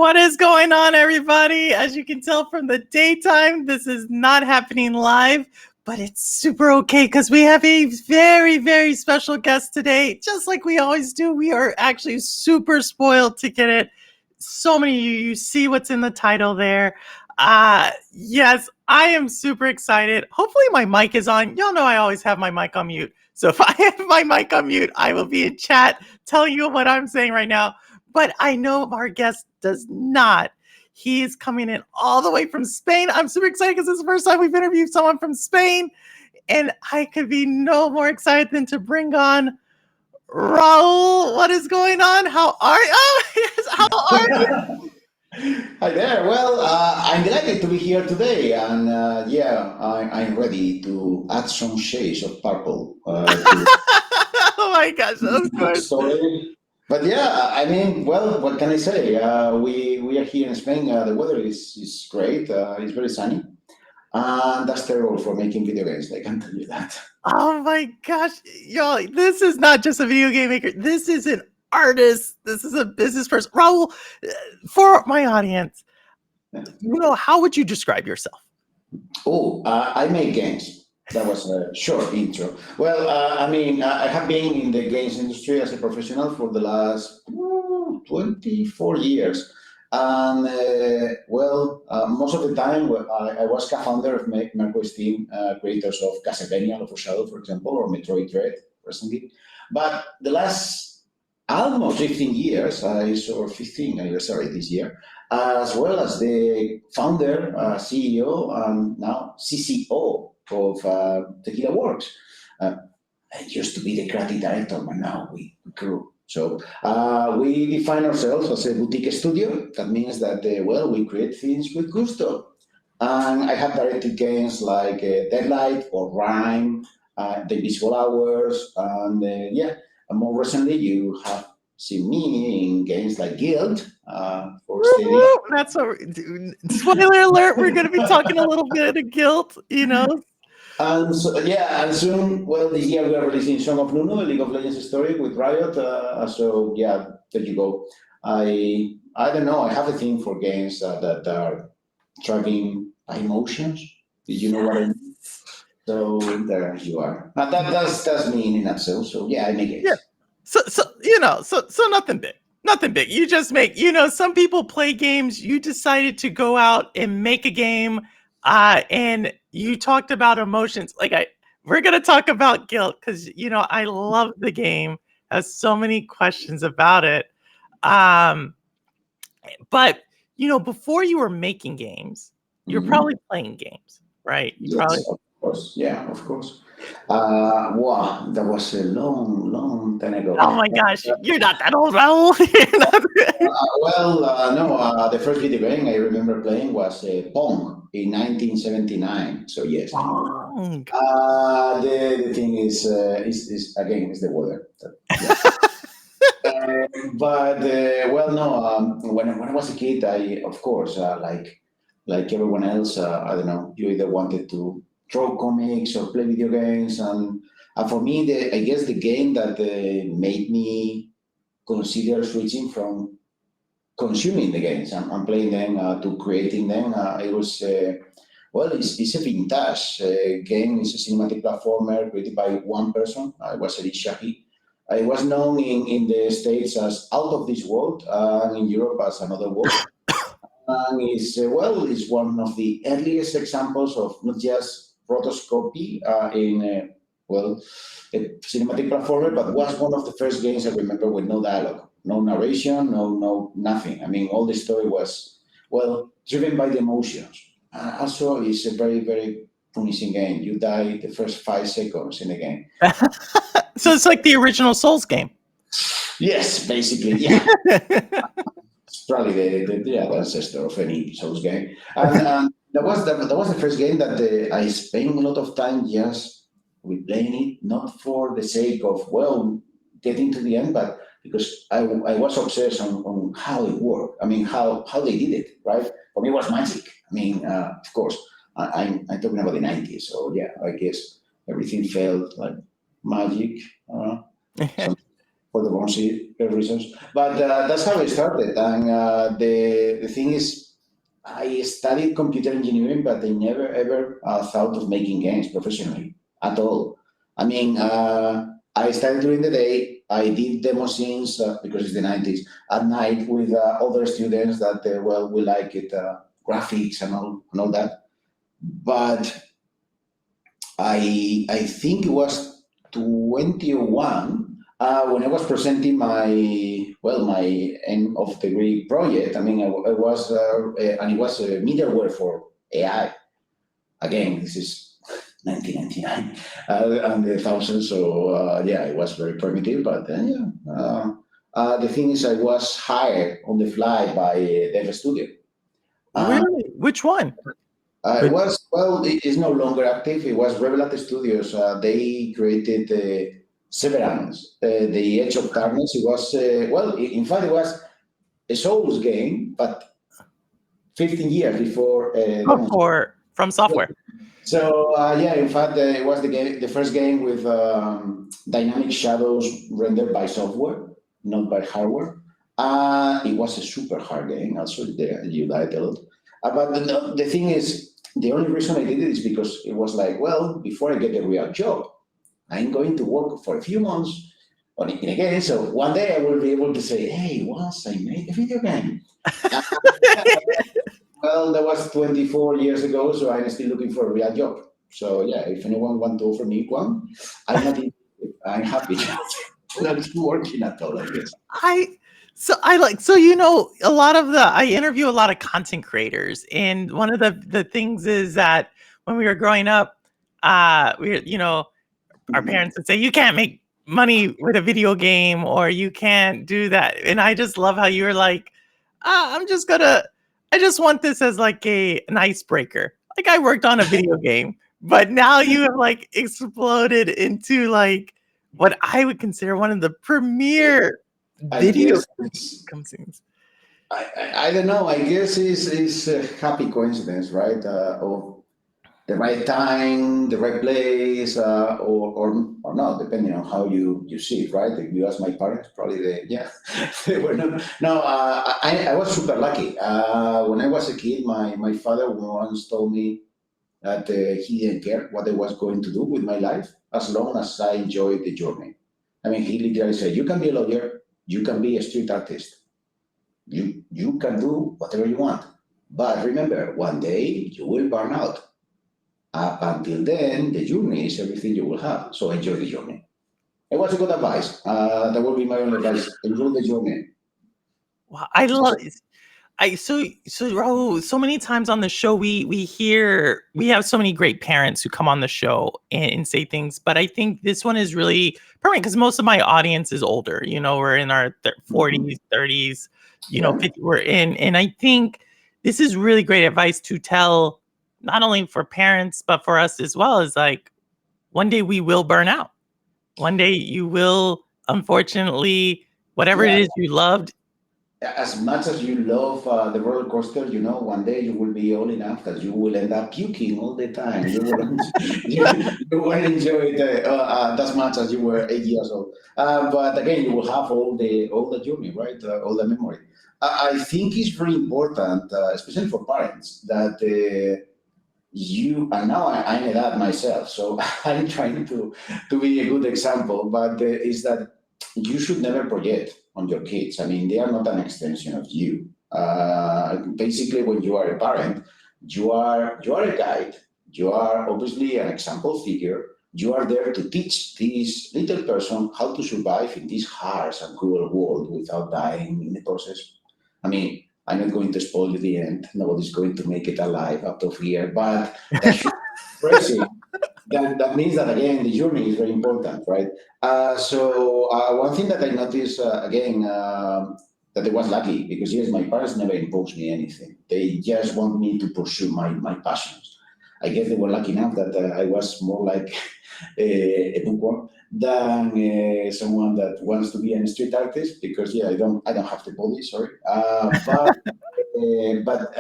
What is going on, everybody? As you can tell from the daytime, this is not happening live, but it's super okay because we have a very, very special guest today. Just like we always do, we are actually super spoiled to get it. So many of you see what's in the title there. Yes, I am super excited. Hopefully my mic is on. Y'all know I always have my mic on mute. So if I have my mic on mute, I will be in chat telling you what I'm saying right now. But I know our guest does not. He is coming in all the way from Spain. I'm super excited because it's the first time we've interviewed someone from Spain. And I could be no more excited than to bring on Raúl. What is going on? How are you? Oh, yes, how are you? Hi there. Well, I'm delighted to be here today, and I'm ready to add some shades of purple to Oh my gosh, of the course. story. But yeah, I mean, well, what can I say? We are here in Spain. The weather is great. It's very sunny, and that's terrible for making video games. I can tell you that. Oh my gosh, y'all, this is not just a video game maker. This is an artist. This is a business person. Raúl, for my audience, how would you describe yourself? Oh, I make games. That was a short intro. Well, I have been in the games industry as a professional for the last 24 years. And most of the time, I was co-founder of Mercury's team, creators of Castlevania, Love of Shadow, for example, or Metroid Dread, recently. But the last almost 15 years, or 15 anniversary this year, as well as the founder, CEO, and now CCO of Tequila Works. I used to be the creative director, but now we grew. So we define ourselves as a boutique studio. That means that, we create things with gusto. And I have directed games like Deadlight or Rime, The Invisible Hours, and more recently you have seen me in games like Gylt for Steady. That's what. Spoiler alert! We're going to be talking a little bit of Gylt. And soon, this year we are releasing Song of Nuno, a League of Legends story with Riot. There you go. I don't know. I have a thing for games that are driving by emotions. Did you know what I mean? So there you are. That's me in a nutshell. So yeah, I make games. Yeah. So nothing big. Nothing big. You just make. Some people play games. You decided to go out and make a game, and you talked about emotions. We're gonna talk about Gylt because I love the game. Has so many questions about it. But before you were making games, you're probably playing games, right? Yes, of course. Yeah, of course. Wow, that was a long, long time ago. Oh my gosh, you're not that old, Raúl. No, the first video game I remember playing was Pong in 1979. So yes, I know. Wrong. The thing is again is the weather. No. When I was a kid, I of course like everyone else, I don't know. You either wanted to draw comics or play video games, and for me, I guess the game that made me consider switching from consuming the games and playing them to creating them. It's a vintage game. It's a cinematic platformer created by one person. It was Eric Shahi. It was known in the States as Out of This World and in Europe as Another World. And it's one of the earliest examples of not just rotoscopy a cinematic platformer, but was one of the first games I remember with no dialogue, no narration, no nothing. I mean, all the story was driven by the emotions. Also, it's a very very punishing game. You die the first 5 seconds in the game. So it's like the original Souls game. Yes, basically, yeah. It's probably the ancestor of any Souls game. And that was the first game that I spent a lot of time just replaying it, not for the sake of getting to the end, but because I was obsessed on how it worked. I mean, how they did it, right? For me, it was magic. I mean, of course, I'm talking about the 90s, so yeah, I guess everything felt like magic. for the wrong reasons. But that's how I started. And the thing is, I studied computer engineering, but I never ever thought of making games professionally at all. I mean, I studied during the day. I did demo scenes because it's the 90s at night with other students that, well, we like it, graphics and all that. But I think it was 21 when I was presenting my end of degree project. I mean, I was and it was a middleware for AI. Again, this is 1999 and the thousand. So yeah, it was very primitive. But then yeah, the thing is, I was hired on the fly by Dev Studio. Really? Which one? It was, well, it is no longer active. It was Revelate Studios. They created Severance, the Edge of Darkness. It was, well, in fact, it was a Souls game, but 15 years before Demon Souls. From software. So yeah, in fact, it was the first game with dynamic shadows rendered by software, not by hardware. It was a super hard game. Also, there you died a lot. But the thing is, the only reason I did it is because it was like, well, before I get a real job, I'm going to work for a few months on it again. So one day I will be able to say, hey, once I made a video game. Well, that was 24 years ago, so I'm still looking for a real job. So yeah, if anyone wants to offer me one, I'm not. I'm happy. Not working at all, I guess. A lot of I interview a lot of content creators, and one of the things is that when we were growing up, our parents would say you can't make money with a video game or you can't do that, and I just love how you were like, I just want this as like an icebreaker. Like I worked on a video game, but now you have like exploded into like what I would consider one of the premier I video guess companies. I don't know. I guess it's a happy coincidence, right? Of the right time, the right place, or not, depending on how you see it, right? If you ask my parents, probably they were not. No, I was super lucky. When I was a kid, my father once told me that he didn't care what I was going to do with my life as long as I enjoyed the journey. I mean, he literally said, "You can be a lawyer, you can be a street artist, you can do whatever you want, but remember, one day you will burn out. Up until then, the journey is everything you will have. So enjoy the journey." It was a good advice. That would be my only advice. Enjoy the journey. Wow, I love it. So Raul, so many times on the show we have so many great parents who come on the show and say things, but I think this one is really permanent because most of my audience is older. We're in our 40s, 30s, Yeah. 50, we're in, and I think this is really great advice to tell not only for parents but for us as well. Is like one day we will burn out. One day you will, unfortunately, whatever it Yeah. is you loved. As much as you love the roller coaster, one day you will be old enough that you will end up puking all the time. You won't enjoy it as much as you were 8 years old. But again, you will have all the journey, right? All the memory. I think it's very important, especially for parents, that you and now I'm a dad myself, so I'm trying to be a good example. But is that you should never project on your kids. I mean, they are not an extension of you. Basically, when you are a parent, you are a guide. You are obviously an example figure. You are there to teach this little person how to survive in this harsh and cruel world without dying in the process. I mean, I'm not going to spoil you the end. Nobody's going to make it alive out of here, but that should be crazy. That means that again the journey is very important, right? So one thing that I noticed again that I was lucky because yes, my parents never imposed me anything. They just want me to pursue my passions. I guess they were lucky enough that I was more like a bookworm than someone that wants to be a street artist because yeah, I don't have the body, sorry. But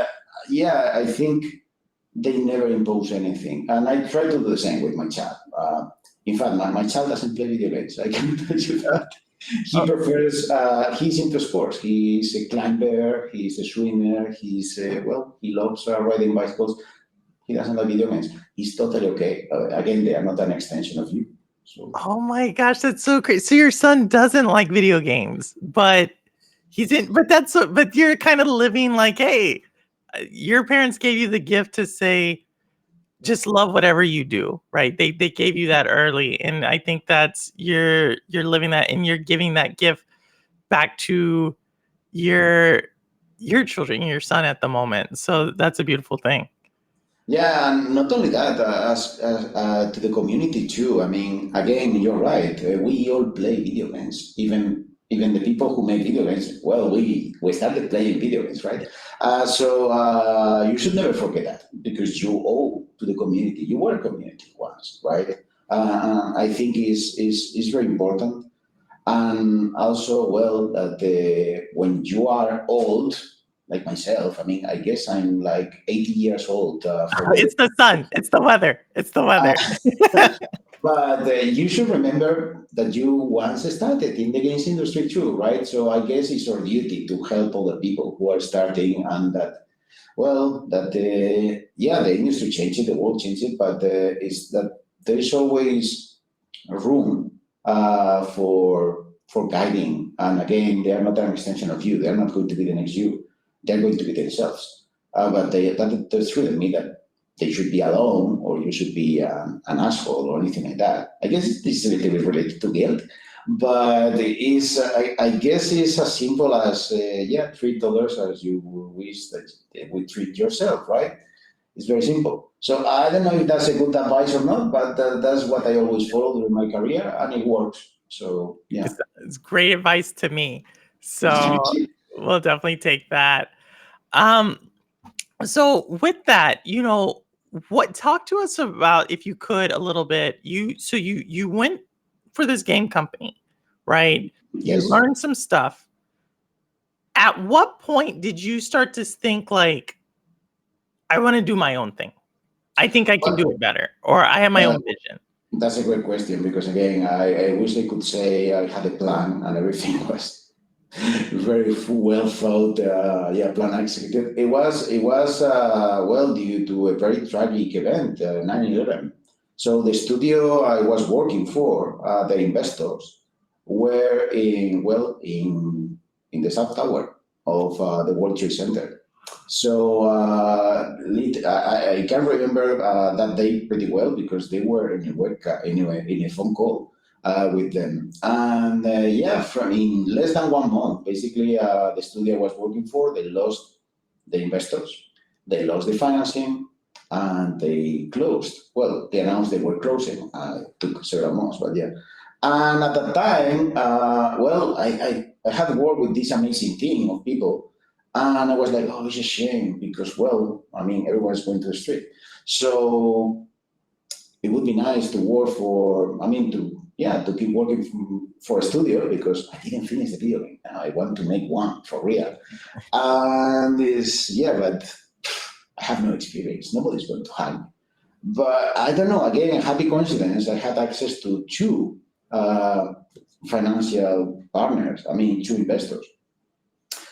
yeah, I think they never impose anything. And I try to do the same with my child. In fact, my child doesn't play video games. I can tell you that. He prefers. He's into sports. He's a climber. He's a swimmer. He loves riding bicycles. He doesn't like video games. He's totally okay. Again, they are not an extension of you. So Oh my gosh, that's so crazy. So your son doesn't like video games, but but you're kind of living like, hey, your parents gave you the gift to say, just love whatever you do, right? They gave you that early, and I think that's you're living that, and you're giving that gift back to your your children, your son at the moment. So that's a beautiful thing. yeah, and not only that, to the community too. I mean, again, you're right. We all play video games. Even the people who make video games. Well, we started playing video games, right? So you should never forget that because you owe to the community. You were a community once, right? I think is very important. And also, well, that when you are old, like myself, I mean, I guess I'm like 80 years old for the. It's the sun. It's the weather. It's the Uh, weather. but you should remember that you once started in the games industry too, right? So I guess it's our duty to help other people who are starting, and that, well, that yeah, the industry changes, the world changes, but it's that there is always room for guiding. And again, they are not an extension of you. They are not going to be the next you. They're going to be themselves. But that doesn't mean that they should be alone or you should be an asshole or anything like that. I guess this is a little bit related to guilt, but I guess it's as simple as yeah, treat others as you wish that they would treat yourself, right? It's very simple. So I don't know if that's a good advice or not, but that's what I always follow during my career, and it works. So yeah. It's great advice to me. So we'll definitely take that. Um, so with that, what talk to us about if you could a little bit. You went for this game company, right? You Yes. learned some stuff. At what point did you start to think like, I want to do my own thing? I think I can do Well, it better, or I have my uh, own vision. that's a great question because again, I wish I could say I had a plan and everything was very well thought. Yeah, plan executed. It was well due to a very tragic event, 9/11. So the studio I was working for, the investors, were in the South Tower of the World Trade Center. So I can remember that day pretty well because they were in a in a phone call with them, and yeah, from in less than 1 month, basically, the studio I was working for, they lost the investors, they lost the financing, and they closed. Well, they announced they were closing. It took several months, but yeah. And at that time, well, I had worked with this amazing team of people, and I was like, oh, it's a shame because, well, I mean, everyone's going to the street. So it would be nice to work for, I mean, yeah, to keep working for a studio because I didn't finish the video game. Now I want to make one for real. And yeah, but I have no experience. Nobody's going to hire me. But I don't know, again, a happy coincidence. I had access to two uh, financial partners, I mean, two investors.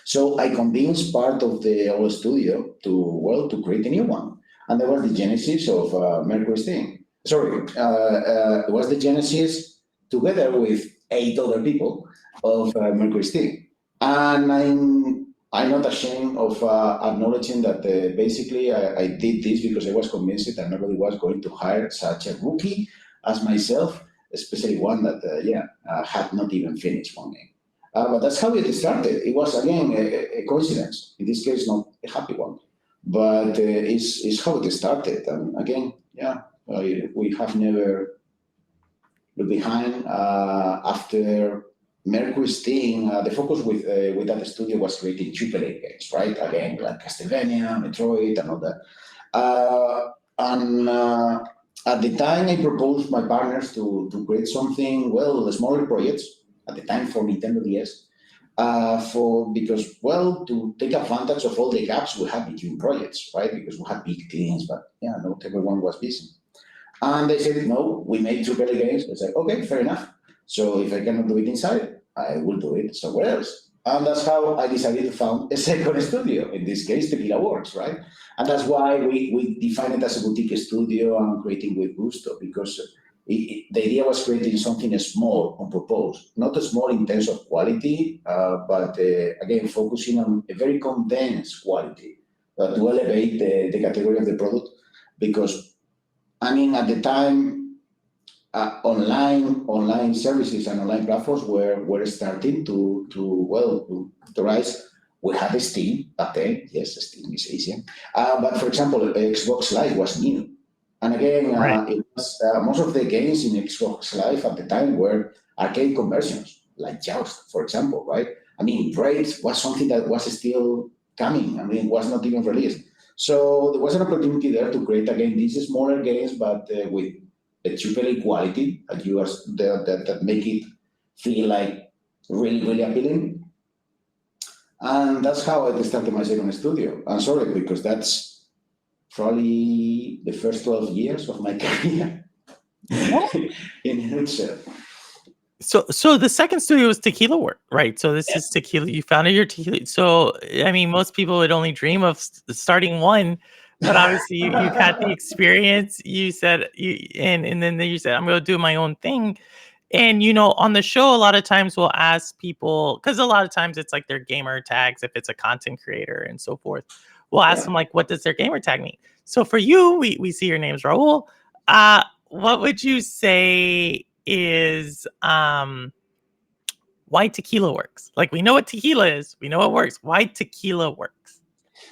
So I convinced part of the old studio to create a new one, and that was the genesis of Mercury Steam. Sorry, it was the genesis together with 8 other people of Mercury Steam, and I'm not ashamed of acknowledging that basically I did this because I was convinced that nobody was going to hire such a rookie as myself, especially one that had not even finished one game. But that's how it started. It was again a coincidence. In this case, not a happy one, but it's how it started. And again, yeah, we have never looked behind. After Mercury's thing, the focus with that studio was creating AAA games, right? Again, like Castlevania, Metroid, and all that. And at the time, I proposed my partners to create something, well, smaller projects at the time for Nintendo DS, for because well, to take advantage of all the gaps we had between projects, right? Because we had big teams, but yeah, not everyone was busy. And they said, no, we made AAA games. I said, okay, fair enough. So if I cannot do it inside, I will do it somewhere else. And that's how I decided to found a second studio, in this case, Tequila Works, right? And that's why we define it as a boutique studio and creating with gusto, because the idea was creating something small on purpose, not small in terms of quality, but again, focusing on a very condensed quality to elevate the category of the product. Because, I mean, at the time, online services and online platforms were starting to rise. We had Steam back then. Yes, Steam is easier. But for example, Xbox Live was new, and again, Right. it was most of the games in Xbox Live at the time were arcade conversions, like Joust, for example, right? I mean, Braid was something that was still coming. I mean, it was not even released. So there was an opportunity there to create again these smaller games, but with a triple quality that that make it feel like really appealing. And that's how I started my second studio. I'm sorry, because that's probably the first 12 years of my career in a nutshell. So the second studio was Tequila Work, right? So this is tequila. You founded your tequila. So I mean, most people would only dream of starting one, but obviously you've had the experience. You said and then you said I'm going to do my own thing. And on the show, a lot of times we'll ask people because a lot of times it's like their gamer tags if it's a content creator and so forth. We'll ask Yeah. them like, what does their gamer tag mean? So for you, we see your name's Raul. What would you say is why tequila works? Like we know what tequila is, we know it works. Why tequila works?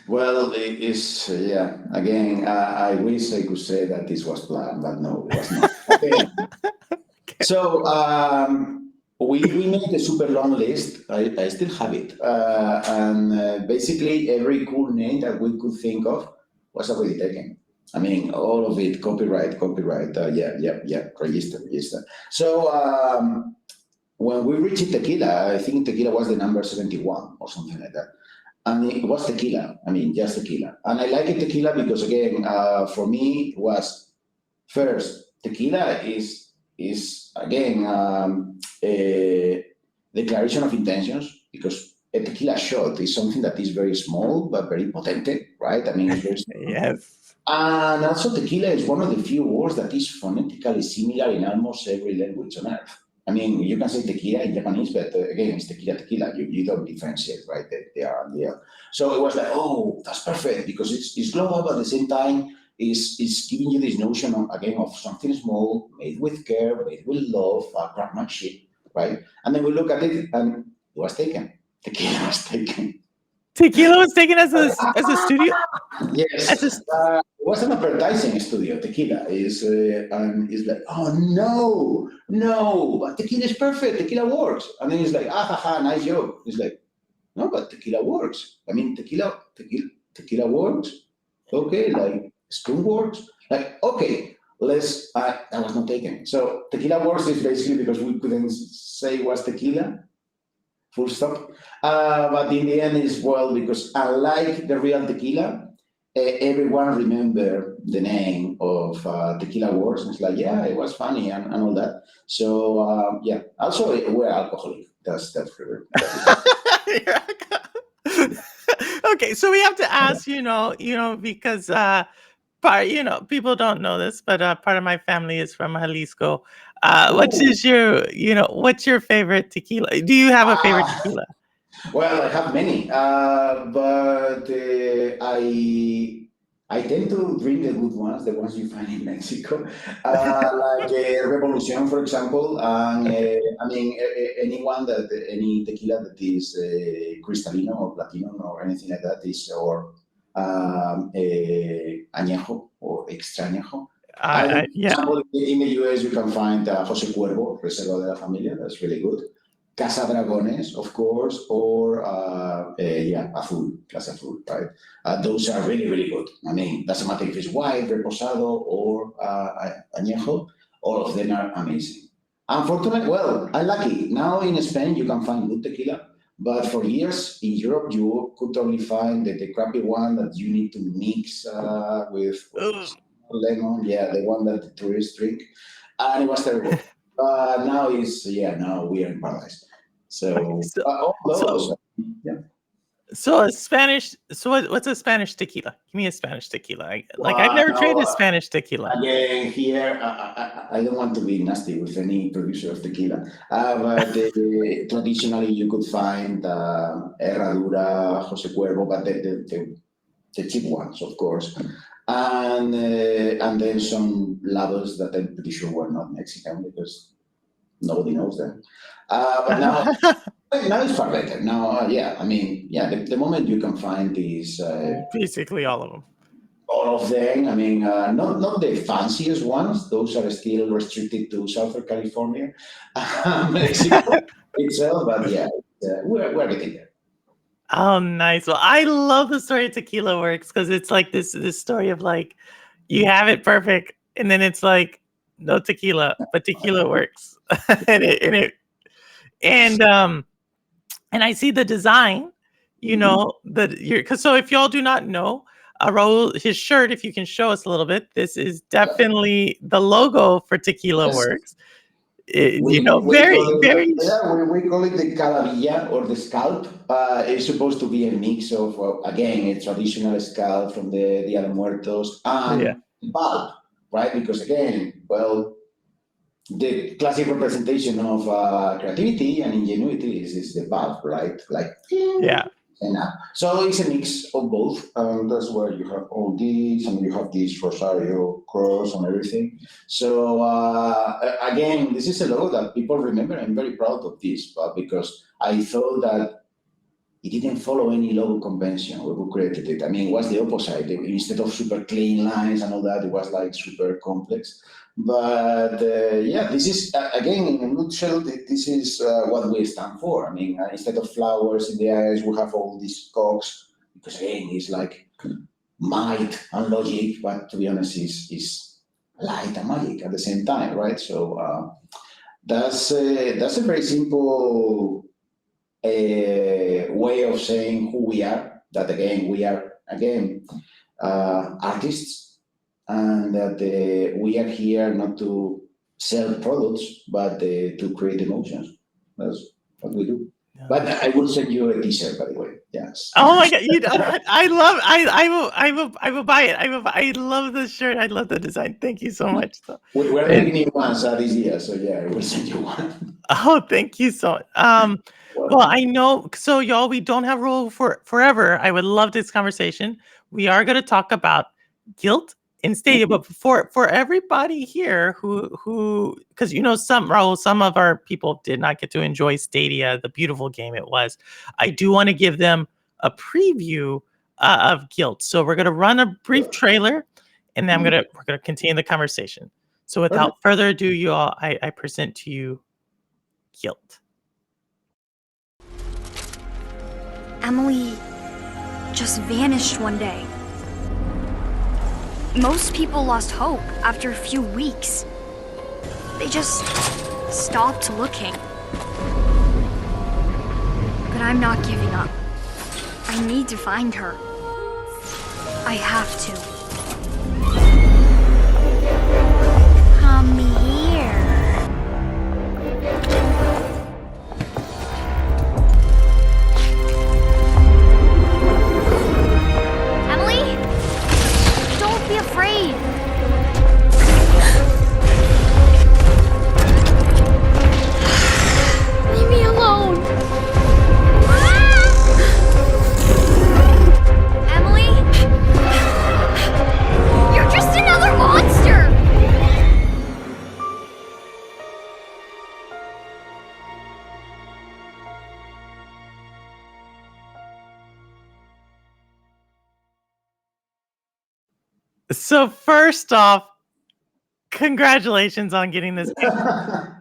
Well, it is, yeah. Again, I wish I could say that this was planned, but no, it was not. Okay. So we made a super long list. I still have it. And basically, every cool name that we could think of was already taken. I mean, all of it, copyright. Yeah, register. So when we reached tequila, I think tequila was the number 71 or something like that. And it was tequila. I mean, just tequila. And I like it tequila because, again, for me, it was first, tequila is again a declaration of intentions, because a tequila shot is something that is very small but very potent, right? I mean, it's very strong. Yes. And also, tequila is one of the few words that is phonetically similar in almost every language on earth. I mean, you can say tequila in Japanese, but again, it's tequila. You don't differentiate, right? The R and the L. So it was like, oh, that's perfect, because it's global, but at the same time, is giving you this notion of, again, of something small, made with care, made with love, craftsmanship, right? And then we look at it, and it was taken. Tequila was taken. Tequila was taken as a studio. As a Yes, it was an advertising studio. Tequila and it's like, oh no, but tequila is perfect. Tequila works, and then it's like, nice joke. It's like, no, but tequila works. I mean, tequila works. Okay, like spoon works. Like, okay, that was not taken. So tequila works is basically because we couldn't say it was tequila, full stop. But in the end, is, well, because unlike the real tequila, everyone remember the name of Tequila Works. It's like, yeah, it was funny and all that. So yeah, also we're alcoholic. That's true. Okay, so we have to ask, because people don't know this, but part of my family is from Jalisco. Ooh. What's your favorite tequila? Do you have a favorite tequila? Well, I have many, but I tend to drink the good ones, the ones you find in Mexico, like Revolution, for example, and Okay. I mean anyone that any tequila that is Cristalino or Platino or anything like that is, or añejo or extra añejo. And for Yeah. example, in the US, you can find José Cuervo, Reserva de la Familia. That's really good. Casa Dragones, of course, or Azul, Casa Azul, right? Those are really good. I mean, doesn't matter if it's white, reposado, or añejo, all of them are amazing. Unfortunately, well, I'm lucky. Now in Spain, you can find good tequila, but for years in Europe, you could only find the crappy one that you need to mix with Ugh. lemon, yeah, the one that the tourists drink, and it was terrible. Now we are in paradise. Okay, So so all so those, yeah. so a Spanish. So what's a Spanish tequila? Give me a Spanish tequila. I've never tried Now, a Spanish tequila. again, here, I don't want to be nasty with any producer of tequila, but traditionally you could find Herradura, Jose Cuervo, but the cheap ones, of course, and then some labels that I'm pretty sure were not Mexican because nobody knows them. But now it's far better. Now, yeah, I mean, yeah, the moment you can find these. Basically, all of them. All of them. I mean, not the fanciest ones. Those are still restricted to Southern California, Mexico itself. But yeah, we're getting there. Oh, nice. Well, I love the story of Tequila Works because it's like this story of like you have it perfect, and then it's like no tequila, but tequila works, and and um and I see the design, Mhm. that you're because so if y'all do not know, Raul, his shirt, if you can show us a little bit, this is definitely the logo for Tequila Yes, Works. we Very, call it very, yeah we call it the calavilla or the scalp. It's supposed to be a mix of again a traditional scalp from the Dia de Muertos yeah, and bulb, right? Because again, well, the classic representation of creativity and ingenuity is the bulb, right? Like, yeah, and so it's a mix of both. That's where you have all these, and you have this Rosario cross and everything. So again, this is a logo that people remember. I'm very proud of this, because I thought that it didn't follow any logo convention when we created it. I mean, it was the opposite. Instead of super clean lines and all that, it was like super complex. But yeah, this is, again, in a nutshell, this is what we stand for. I mean, instead of flowers in the eyes, we have all these cogs, because again, it's like might and logic, but to be honest, is light and magic at the same time, right? So that's a very simple a way of saying who we are. That again, we are again artists, and that we are here not to sell products, but to create emotions. That's what we do. no, But that's I will send you a T-shirt, by the way. Yes. oh my god, I love I will buy it. I love the shirt. I love the design. Thank you so much. So, We're and making new ones this year, so yeah, I will send you one. oh, thank you so much. Well, Welcome. I know so y'all, we don't have rule for forever. I would love this conversation. We are gonna talk about guilt in Stadia, but for everybody here who because some Raul, some of our people did not get to enjoy Stadia, the beautiful game it was. I do want to give them a preview of Guilt. So we're gonna run a brief trailer, and then Mhm. we're gonna continue the conversation. So without Perfect. further ado, you all, I present to you Guilt. Emily just vanished one day. Most people lost hope after a few weeks. They just stopped looking. But I'm not giving up. I need to find her. I have to. Come here. Emily? Don't be afraid. Leave me alone. Emily? You're just another monster. So first off, congratulations on getting this game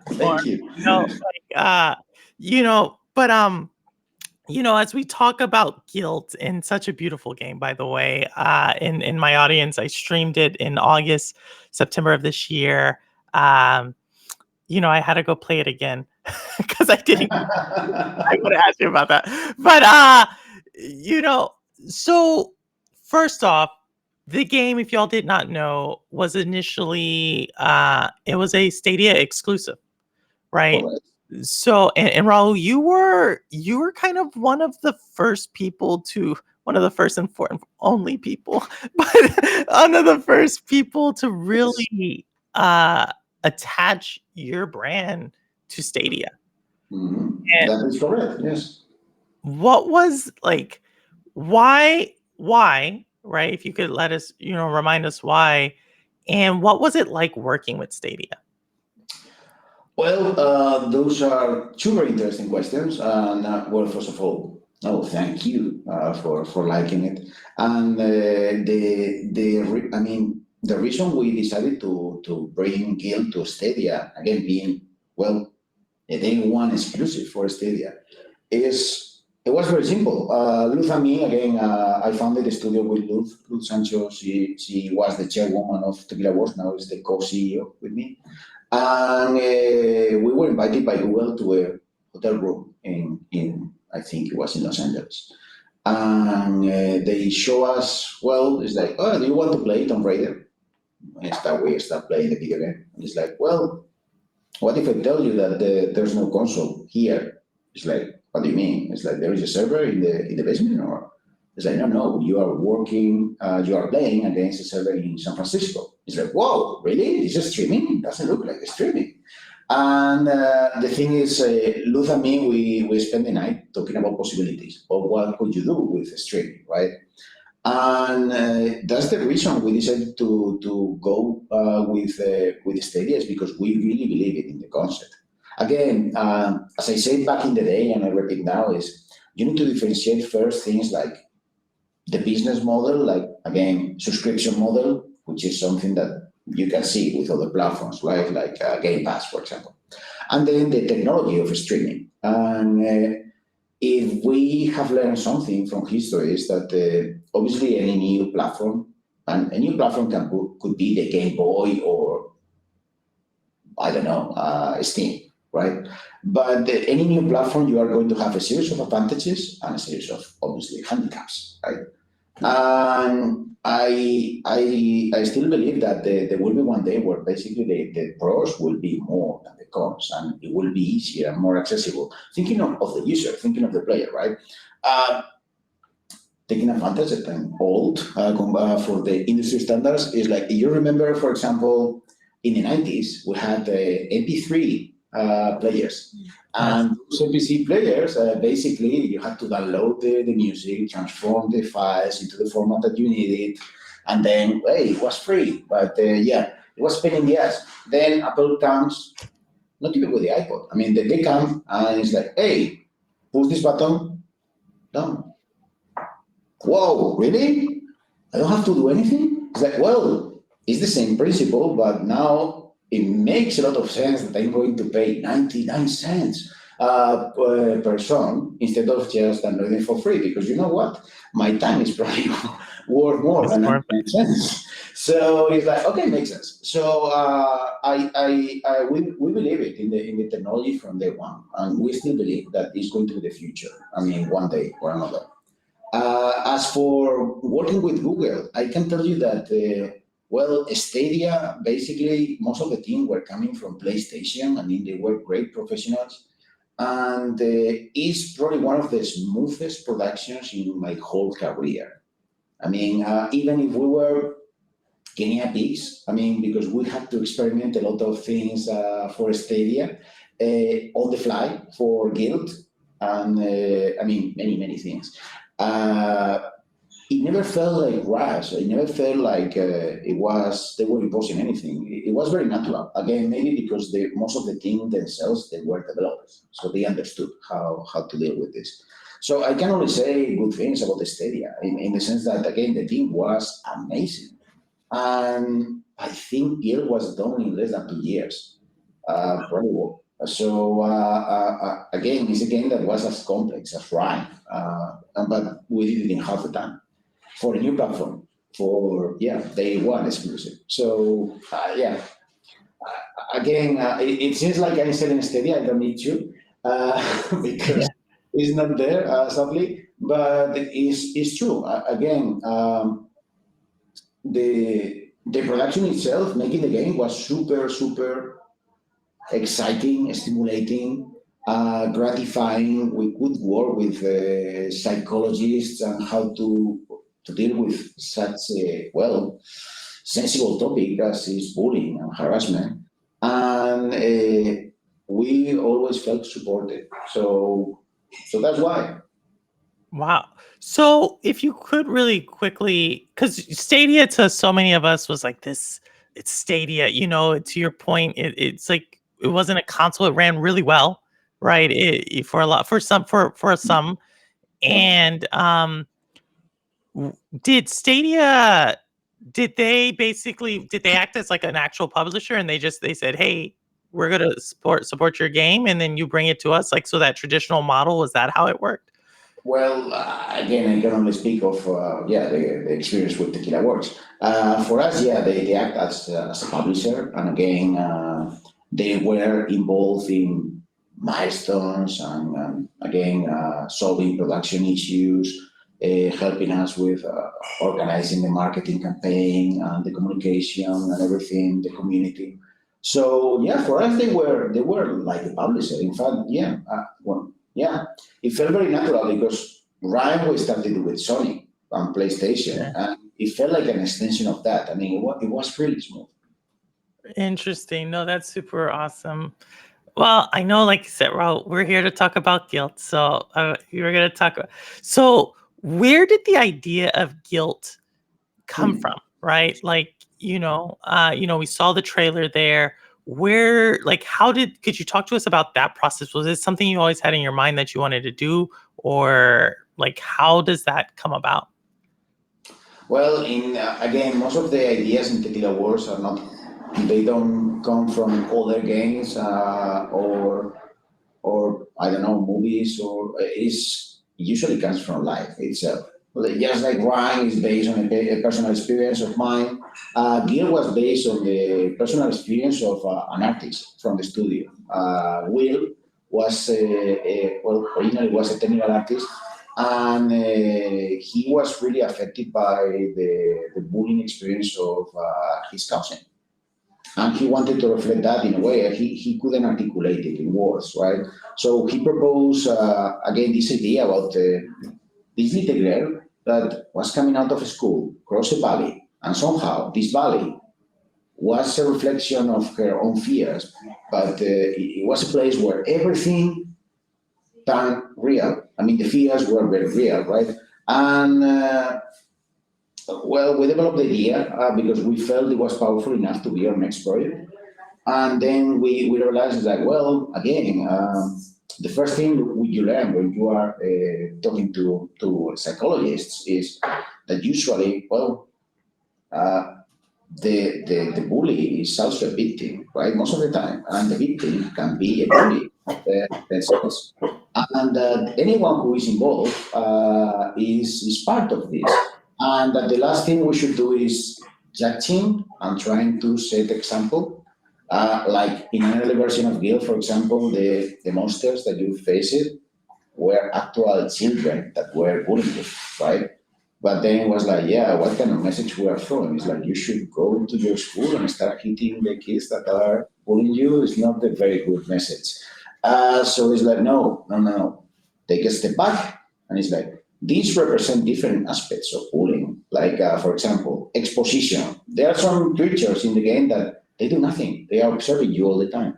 Thank formed. you. But as we talk about Guilt, in such a beautiful game, by the way, in my audience, I streamed it in August, September of this year. I had to go play it again because I didn't. I would have asked you about that, but you know, so first off, the game, if y'all did not know, was initially it was a Stadia exclusive, right? Correct. So, and Raul, you were kind of one of the first people to one of the first and only people, but one of the first people to Yes. really uh attach your brand to Stadia. And That is correct. Yes. what was like why, right? If you could let us, remind us why, and what was it like working with Stadia? Well, those are two very interesting questions. And well, first of all, thank you for liking it. And the reason we decided to bring Gylt to Stadia again, being well, a day one exclusive for Stadia, is it was very simple. Luz and me again. I founded the studio with Luz. Luz Sancho. She was the chairwoman of Tequila Works. Now is the co-CEO with me. And we were invited by Google to a hotel room in I think it was in Los Angeles. And they show us, well, it's like, oh, do you want to play Tomb Raider? And we start playing the video game. And it's like, well, what if I tell you that there's no console here? It's like, what do you mean? It's like there is a server in the basement, or it's like, no, you are working, you are playing against a server in San Francisco. It's like, whoa, really? Is it streaming? It doesn't look like it's streaming. And the thing is, Luz and me, we spend the night talking about possibilities of what could you do with streaming, right? And that's the reason we decided to go with Stadia, is because we really believe it in the concept. Again, as I said back in the day, and I repeat now, is you need to differentiate first things like the business model, like again subscription model, which is something that you can see with other platforms, right? Like Game Pass, for example, and then the technology of streaming. And if we have learned something from history, is that obviously any new platform, and a new platform could be the Game Boy, or I don't know, Steam, right? But any new platform, you are going to have a series of advantages and a series of obviously handicaps, right? And I still believe that there will be one day where basically the pros will be more than the cons, and it will be easier and more accessible. Thinking of the user, thinking of the player, right? Uh, Taking advantage that I'm old for the industry standards is like, you remember, for example, in the 90s, we had the MP3 players. Yes. And those MP3 players, basically, you had to download the music, transform the files into the format that you needed, and then, hey, it was free. But yeah, it was pain in the ass. Then Apple comes, not even with the iPod. I mean, they come and it's like, hey, push this button, done. Whoa, really? I don't have to do anything? It's like, well, it's the same principle, but now it makes a lot of sense that I'm going to pay 99 cents per song instead of just downloading for free, because you know what? My time is probably worth more It's than more 99 cents. So it's like, okay, makes sense. So we believe it in the technology from day one, and we still believe that it's going to be the future. I mean, one day or another. As for working with Google, I can tell you that, well, Stadia, basically, most of the team were coming from PlayStation. I mean, they were great professionals. And it's probably one of the smoothest productions in my whole career. I mean, even if we were guinea pigs, I mean, because we had to experiment a lot of things for Stadia on the fly for Guild, and I mean, many things. Uh, it never felt like rush. It never felt like it was they were imposing anything. It was very natural. Again, maybe because most of the team themselves they were developers, so they understood how to deal with this. So I can only say good things about the Stadia in the sense that again the team was amazing, and I think Gil was done in less than 2 years. Very well. So again, it's a game that was as complex as Rime, but we did it in half the time for a new platform for day one exclusive. So yeah, again, it seems like I'm selling steady. I don't need you because it's not there sadly, but it's true. Again, the production itself, making the game was super exciting, stimulating. gratifying. We could work with psychologists and how to deal with such a sensible topic as is bullying and harassment, and we always felt supported. So that's why. Wow. So if you could really quickly, because Stadia to so many of us was like this, it's Stadia, to your point, it's like it wasn't a console, it ran really well, right? For a lot, for some. Yeah. And w- did Stadia, did they act as like an actual publisher and they said, hey, we're gonna support your game and then you bring it to us, like, so that traditional model, was that how it worked? Well, again, I can only speak of the experience with Tequila Works. For us, yeah, they act as a publisher, and again, they were involved in milestones and again solving production issues, helping us with organizing the marketing campaign and the communication and everything, the community. So yeah, for us, they were like a publisher. In fact, yeah, it felt very natural because Rime was started with Sony and PlayStation, Yeah. and it felt like an extension of that. I mean, it was really smooth. Interesting. No, that's super awesome. Well, I know, like you said, Raul, we're here to talk about guilt. So you're going to talk about. So, where did the idea of guilt come Hmm. from? Right? Like, we saw the trailer there. Where, like, could you talk to us about that process? Was it something you always had in your mind that you wanted to do, or like, how does that come about? Well, in again, most of the ideas in Tequila Wars are not. They don't come from other games or I don't know, movies, or is usually comes from life itself. Just like Ryan is based on a personal experience of mine, Gylt was based on the personal experience of an artist from the studio. Will was originally was a technical artist, and he was really affected by the bullying experience of his cousin, and he wanted to reflect that in a way. He couldn't articulate it in words, right? So he proposed again this idea about this little girl that was coming out of school, crossed a valley, and somehow this valley was a reflection of her own fears, but it was a place where everything turned real. I mean, the fears were very real, right? And we developed the idea because we felt it was powerful enough to be our next project. And then we realized that, well, again, the first thing you learn when you are talking to psychologists is that usually, uh, the bully is also a victim, right? Most of the time. And the victim can be a bully themselves. And anyone who is involved is part of this. And the last thing we should do is judging and trying to set example. Like in an early version of Guild, for example, the monsters that you faced were actual children that were bullying you, right? But then it was like, yeah, what kind of message we are throwing? It's like you should go to your school and start hitting the kids that are bullying you. It's not a very good message. So it's like, no, no, no, no. Take a step back, and it's like these represent different aspects of bullying. Like, for example, exposition. There are some creatures in the game that they do nothing. They are observing you all the time,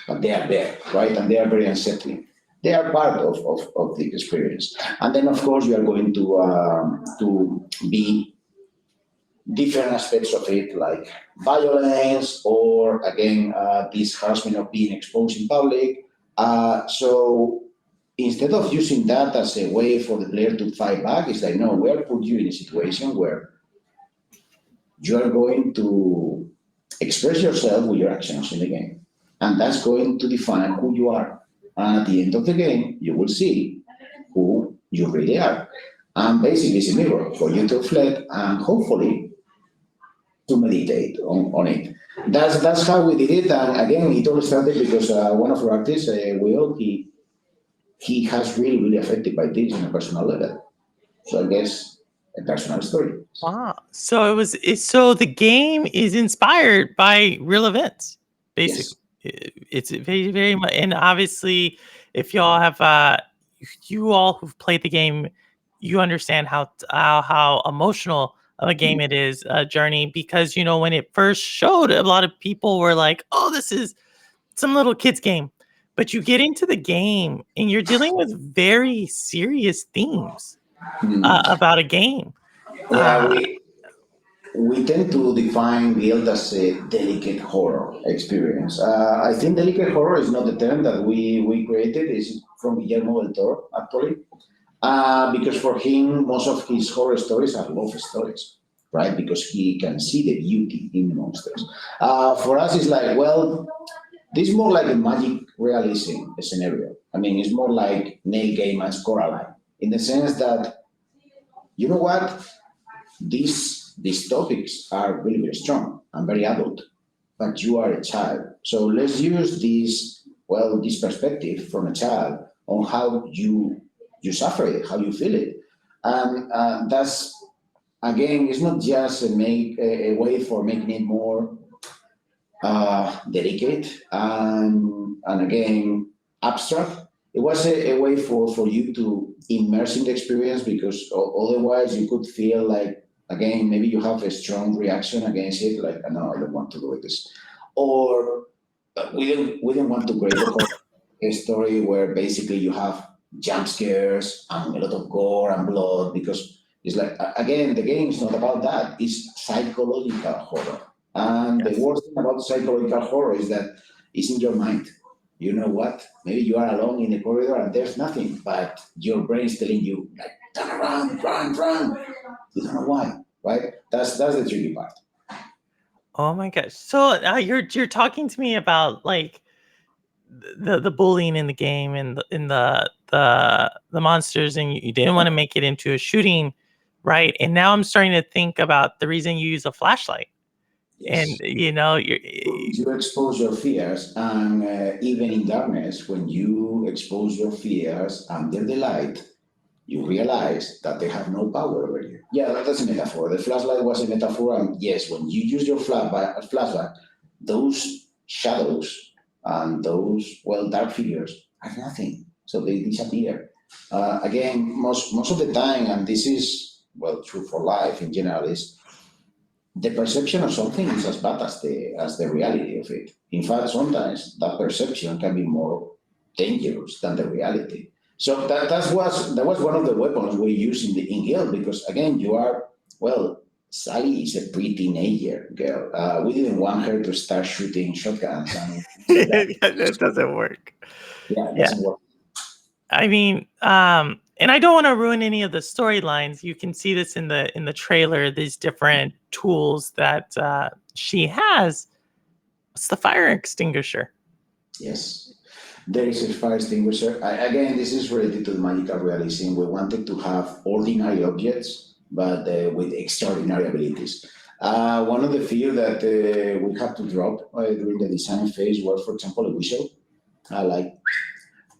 but they are there, right? And they are very unsettling. They are part of the experience. And then, of course, you are going to be different aspects of it, like violence or, again, this harassment of being exposed in public. So instead of using that as a way for the player to fight back, it's like, no, we'll put you in a situation where you are going to express yourself with your actions in the game. And that's going to define who you are. And at the end of the game, you will see who you really are. And basically, it's a mirror for you to reflect and hopefully to meditate on it. That's how we did it. And again, it all started because one of our artists, Will, he has really affected by this on a personal level. So I guess a personal story. Wow. So so the game is inspired by real events, basically. Yes. It's very, very much, and obviously, if y'all have, you all who've played the game, you understand how emotional of a game it is, Journey, because when it first showed, a lot of people were like, "Oh, this is some little kids game," but you get into the game and you're dealing with very serious themes Hmm. about a game. Yeah, Uh, we tend to define guilt as a delicate horror experience. I think delicate horror is not the term that we created. It's from Guillermo del Toro, actually. Because for him, most of his horror stories are love stories, right? Because he can see the beauty in the monsters. For us, it's like, well, this is more like a magic realism scenario. I mean, it's more like Neil Gaiman's Coraline, in the sense that, you know what? These topics are really, very strong and very adult, but you are a child. So let's use this perspective from a child on how you suffer it, how you feel it. And that's, again, it's not just a way for making it more delicate and again abstract. It was a way for you to immerse in the experience, because otherwise you could feel like, again, maybe you have a strong reaction against it, like, no, I don't want to do this, or we didn't want to create a story where basically you have jump scares and a lot of gore and blood, because it's like, again, the game is not about that. It's psychological horror, and the yes. worst thing about psychological horror is that it's in your mind. You know what? Maybe you are alone in the corridor and there's nothing, but your brain is telling you, like, turn around, run, run. You don't know why, right? That's the tricky part. Oh my gosh. So you're talking to me about like the bullying in the game and the monsters, and you didn't want to make it into a shooting, right? And now I'm starting to think about the reason you use a flashlight, and Yes. you're You expose your fears, and even in darkness, when you expose your fears under the light, you realize that they have no power over you. Yeah, that's a metaphor. The flashlight was a metaphor, and yes, when you use your flashlight, those shadows and those, well, dark figures are nothing, so they disappear. Again, most of the time, and this is, well, true for life in general, is the perception of something is as bad as the reality of it. In fact, sometimes that perception can be more dangerous than the reality. So that was one of the weapons we use in Gylt, because again, you are, well, Sally is a pre-teenager girl. We didn't want her to start shooting shotguns and that. that doesn't work. Yeah, it Yeah. doesn't work. I mean, and I don't want to ruin any of the storylines. You can see this in the trailer. These different tools that she has. What's the fire extinguisher? Yes. There is a fire extinguisher. Again, this is related to the magical realism. We wanted to have ordinary objects, but with extraordinary abilities. One of the few that we had to drop during the design phase was, for example, a whistle. Like,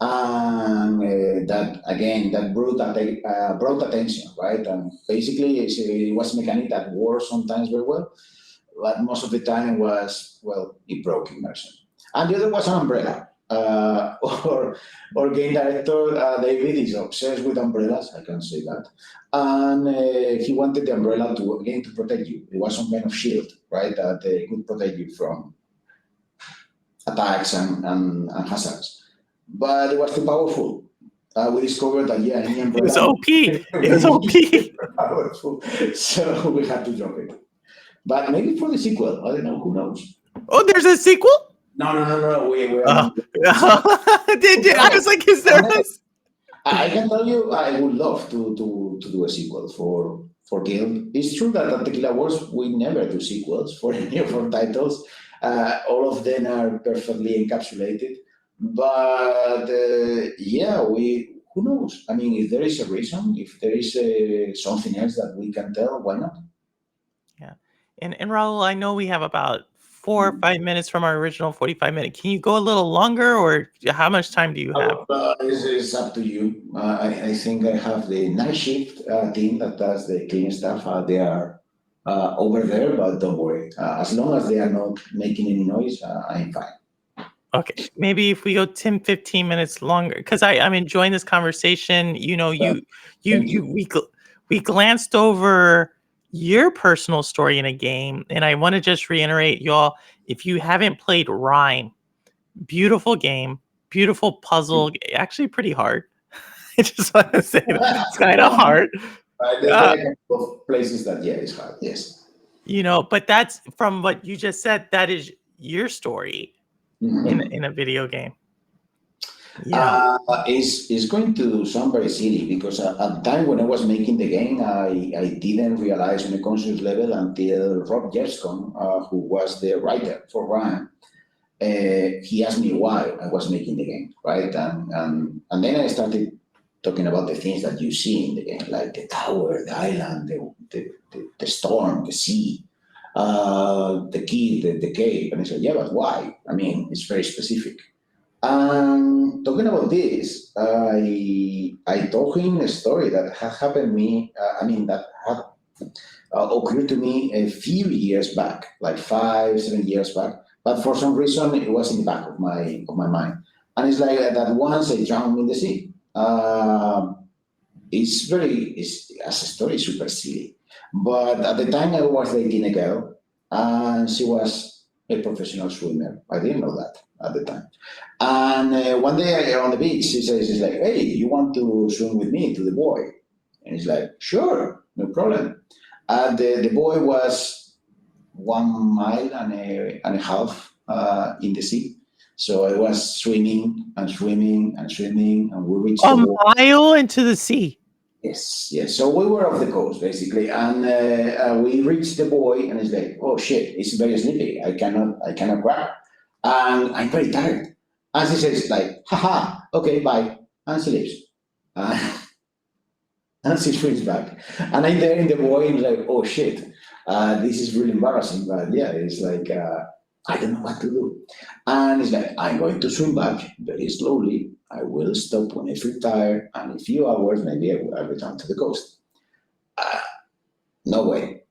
and that again, that brought attention, right? And basically, it was a mechanic that worked sometimes very well, but most of the time was, well, it broke immersion. And the other was an umbrella. Or game director David is obsessed with umbrellas. I can say that, and he wanted the umbrella to protect you. It was some kind of shield, right, that could protect you from attacks and hazards. But it was too powerful. We discovered that, yeah, any It was umbrella OP. It was really OP. powerful, so we had to drop it. But maybe for the sequel, I don't know. Who knows? Oh, there's a sequel? No, no, no, no. We are Oh. not. I was like, is there a... I can tell you, I would love to do a sequel for Guild. It's true that at Tequila Works we never do sequels for any of our titles. All of them are perfectly encapsulated. But yeah, we who knows? I mean, if there is a reason, if there is something else that we can tell, why not? Yeah. And Raul, I know we have about 4 or 5 minutes from our original 45-minute. Can you go a little longer, or how much time do you have? It's up to you. I think I have the night shift team that does the cleaning stuff. They are over there, but don't worry. As long as they are not making any noise, I'm fine. Okay, maybe if we go 10, 15 minutes longer, because I'm enjoying this conversation. Well, thank you. We glanced over your personal story in a game, and I want to just reiterate, y'all, if you haven't played Rime, beautiful game, beautiful puzzle, actually pretty hard. I just want to say that it's kind of hard. There Uh, are a couple of places that, yeah, it's hard. Yes. but that's from what you just said, that is your story Mhm. in a video game. Yeah. Is going to sound very silly because at the time when I was making the game, I didn't realize on a conscious level until Rob Jerscon, who was the writer for Ryan, he asked me why I was making the game, right? And then I started talking about the things that you see in the game, like the tower, the island, the storm, the sea, the key, the cave. And I said, yeah, but why? I mean, it's very specific. Talking about this, I told him a story that had happened me. That had occurred to me a few years back, like 5, 7 years back. But for some reason, it was in the back of my mind. And it's like that once I drowned in the sea. It's as a story super silly. But at the time, I was dating a girl, and she was a professional swimmer. I didn't know that at the time. And one day on the beach, she says, "She's like, hey, you want to swim with me to the buoy?" And he's like, "Sure, no problem." And the buoy was 1 mile and a half in the sea. So I was swimming and swimming and swimming, and we reached A the buoy. mile into the sea. Yes, yes. So we were off the coast basically, and we reached the buoy, and it's like, oh shit, it's very sleepy. I cannot grab, and I'm very tired. And she says like, haha, okay, bye, and she leaves, uh, and she swims back, and I'm there in the buoy, and like, oh shit, this is really embarrassing, but yeah, it's like. I don't know what to do. And it's like, I'm going to swim back very slowly. I will stop when I feel tired, and in a few hours, maybe I'll return to the coast. No way.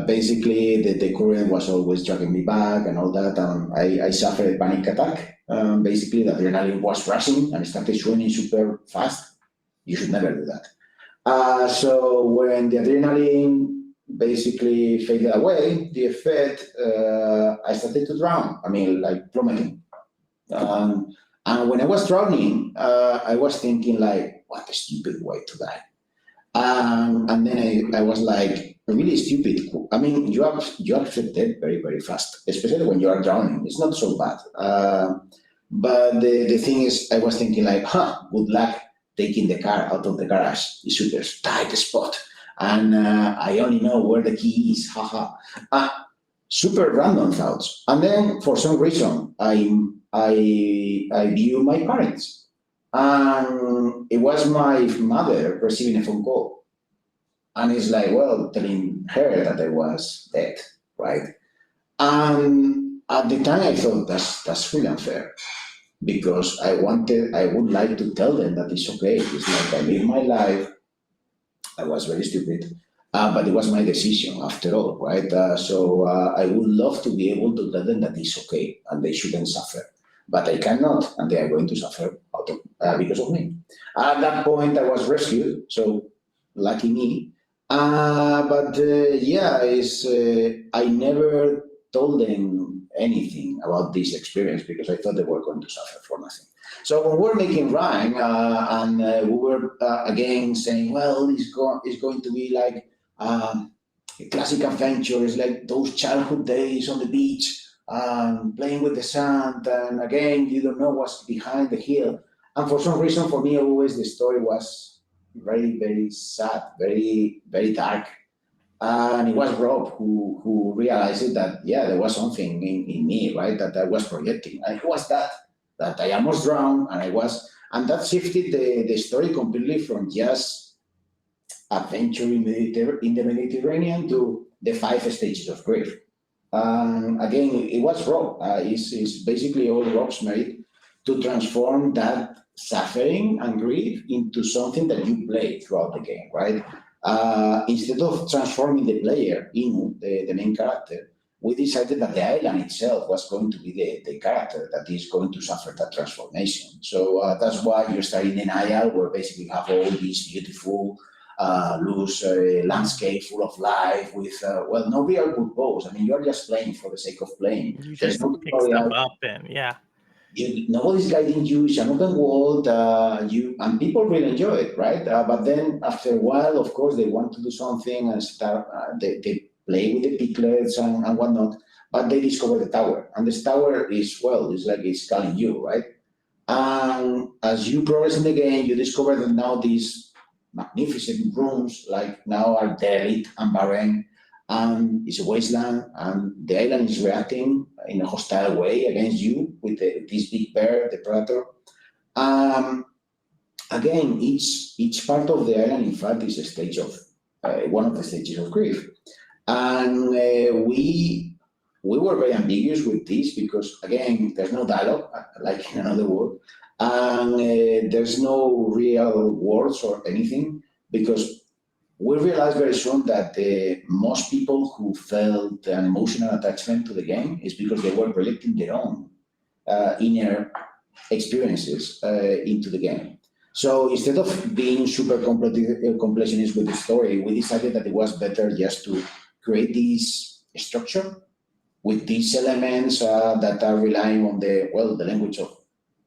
Basically, the current was always dragging me back and all that. I suffered a panic attack. Basically, the adrenaline was rushing and I started swimming super fast. You should never do that. So when the adrenaline basically faded away, the effect, I started to drown. I mean, like plummeting. Um, and when I was drowning, I was thinking like, what a stupid way to die. And then I was like, really stupid. I mean, you accept it very, very fast, especially when you are drowning. It's not so bad. But the thing is, I was thinking like, good luck taking the car out of the garage. It's super tight spot. And I only know where the key is. Haha. Uh, Super random thoughts. And then for some reason, I view my parents. And it was my mother receiving a phone call, and it's like, well, telling her that I was dead, right? And at the time, I thought that's really unfair because I would like to tell them that it's okay. It's like I live my life. I was very stupid, but it was my decision after all, right? So I would love to be able to tell them that it's okay and they shouldn't suffer, but I cannot, and they are going to suffer because of me. At that point, I was rescued, so lucky me. But yeah, I never told them anything about this experience because I thought they were going to suffer for nothing. So when we're making Rhyme, and we were again saying, well, it's going to be like a classic adventure. It's like those childhood days on the beach, playing with the sand, and again, you don't know what's behind the hill. And for some reason, for me, always the story was very, very sad, very, very dark. And it was Rob who realized it that yeah, there was something in me, right, that I was projecting. And it was that I almost drowned, and that shifted the story completely from just adventure in the Mediterranean to the 5 stages of grief. Again, it was Rob. It's basically all Rob's made to transform that suffering and grief into something that you play throughout the game, right? Instead of transforming the player in the main character, we decided that the island itself was going to be the character that is going to suffer that transformation. So that's why you start in an isle where basically you have all these beautiful, loose landscape full of life with, no real purpose. I mean, you're just playing for the sake of playing. You There's just no pick stuff tutorial. up and Nobody's guiding you. It's an open world. And people really enjoy it, right? But then after a while, of course, they want to do something and start. They play with the piglets and whatnot. But they discover the tower, and this tower is it's like it's calling you, right? And as you progress in the game, you discover that now these magnificent rooms, like now are derelict and barren, and it's a wasteland, and the island is reacting in a hostile way against you with this big bear, the predator. Um, Again, each part of the island, in fact, is a stage of one of the stages of grief, and we were very ambiguous with this because again, there's no dialogue, like in another word, and there's no real words or anything because we realized very soon that most people who felt an emotional attachment to the game is because they were projecting their own inner experiences into the game. So instead of being super completionist with the story, we decided that it was better just to create this structure with these elements that are relying on the language of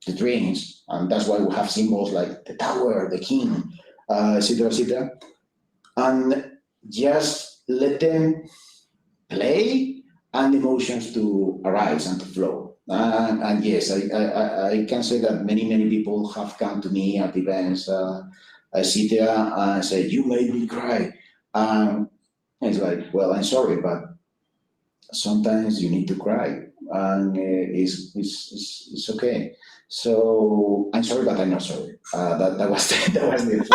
the dreams, and that's why we have symbols like the tower, the king, etc., etc., and just let them play and emotions to arise and to flow. And yes, I can say that many people have come to me at events, etc., and say, "You made me cry." It's like, well, I'm sorry, but sometimes you need to cry, and it's okay. So I'm sorry, but I'm not sorry. That was that was the